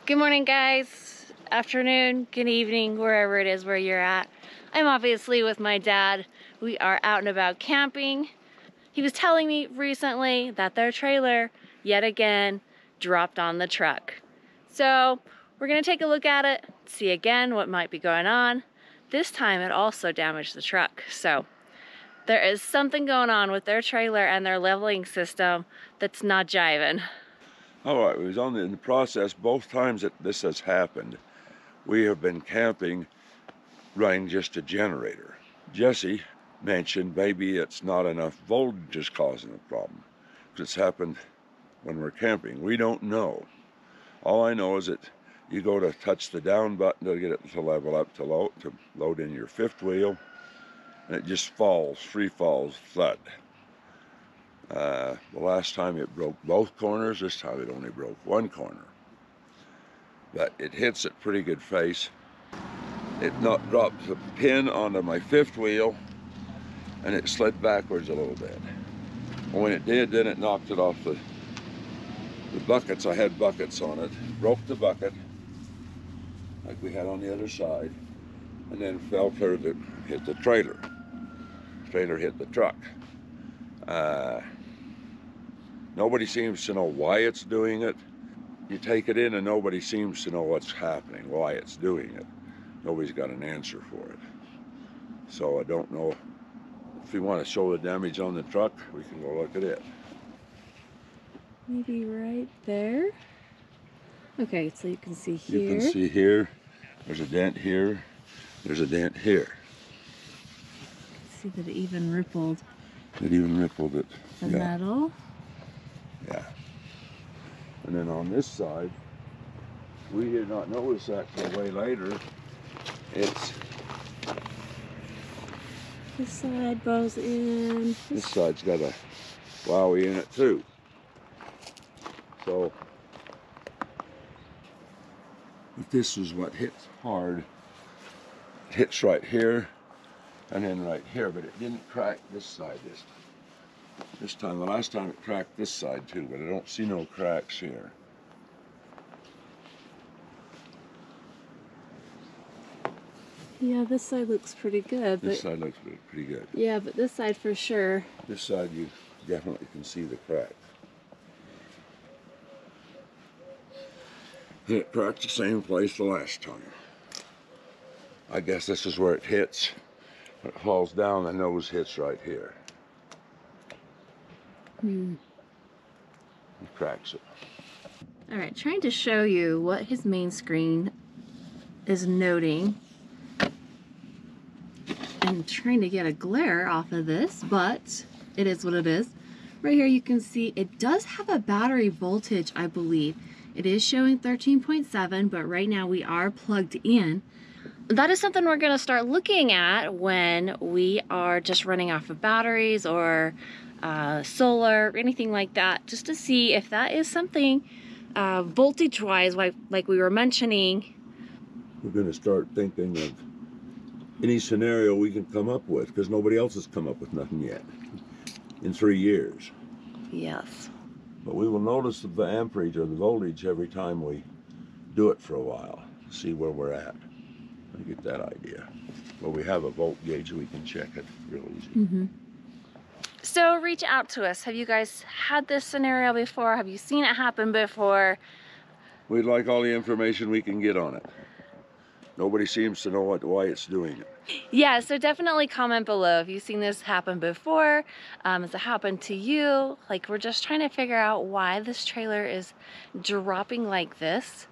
Good morning, guys. Afternoon, good evening, wherever it is where you're at. I'm obviously with my dad. We are out and about camping. He was telling me recently that their trailer, yet again, dropped on the truck. So we're gonna take a look at it, see again what might be going on. This time it also damaged the truck. So there is something going on with their trailer and their leveling system that's not jiving. All right, we was in the process both times that this has happened. We have been camping running just a generator. Jesse mentioned maybe it's not enough voltage is causing the problem. It's happened when we're camping. We don't know. All I know is that you go to touch the down button to get it to level up to load in your fifth wheel, and it just falls, free falls, thud. The last time it broke both corners, this time it only broke one corner. But it hits it pretty good face. It dropped the pin onto my fifth wheel, and it slid backwards a little bit. And when it did, then it knocked it off the buckets. I had buckets on it, broke the bucket, like we had on the other side, and then fell clear to hit the trailer. The trailer hit the truck. Nobody seems to know why it's doing it. You take it in and nobody seems to know what's happening, why it's doing it. Nobody's got an answer for it. So I don't know. If you want to show the damage on the truck, we can go look at it. Maybe right there. Okay, so you can see here. You can see here. There's a dent here. There's a dent here. See that it even rippled. It even rippled it. The metal. Yeah. And then on this side, we did not notice that till way later. It's this side bows in. This side's got a wowie in it too. So if this is what hits hard, it hits right here and then right here, but it didn't crack this side this time. This time, the last time it cracked this side too, but I don't see no cracks here. Yeah, this side looks pretty good. This side looks pretty good. Yeah, but this side for sure. This side you definitely can see the crack. And it cracked the same place the last time. I guess this is where it hits. When it falls down, the nose hits right here. It cracks it. All right, trying to show you what his main screen is noting. And trying to get a glare off of this, but it is what it is. Right here you can see it does have a battery voltage, I believe. It is showing 13.7, but right now we are plugged in. That is something we're going to start looking at when we are just running off of batteries or solar, anything like that, just to see if that is something voltage-wise, like we were mentioning. We're going to start thinking of any scenario we can come up with, because nobody else has come up with nothing yet in 3 years. Yes. But we will notice the amperage or the voltage every time we do it for a while, see where we're at. I get that idea. Well, we have a volt gauge, we can check it real easy. So reach out to us. Have you guys had this scenario before? Have you seen it happen before? We'd like all the information we can get on it. Nobody seems to know why it's doing it. Yeah, so definitely comment below if you've seen this happen before. Has it happened to you? Like, we're just trying to figure out why this trailer is dropping like this.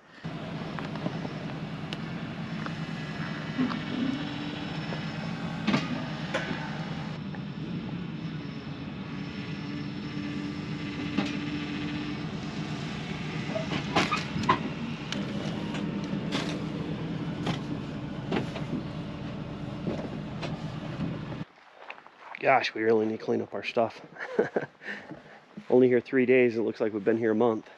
Gosh, we really need to clean up our stuff. Only here 3 days, it looks like we've been here a month.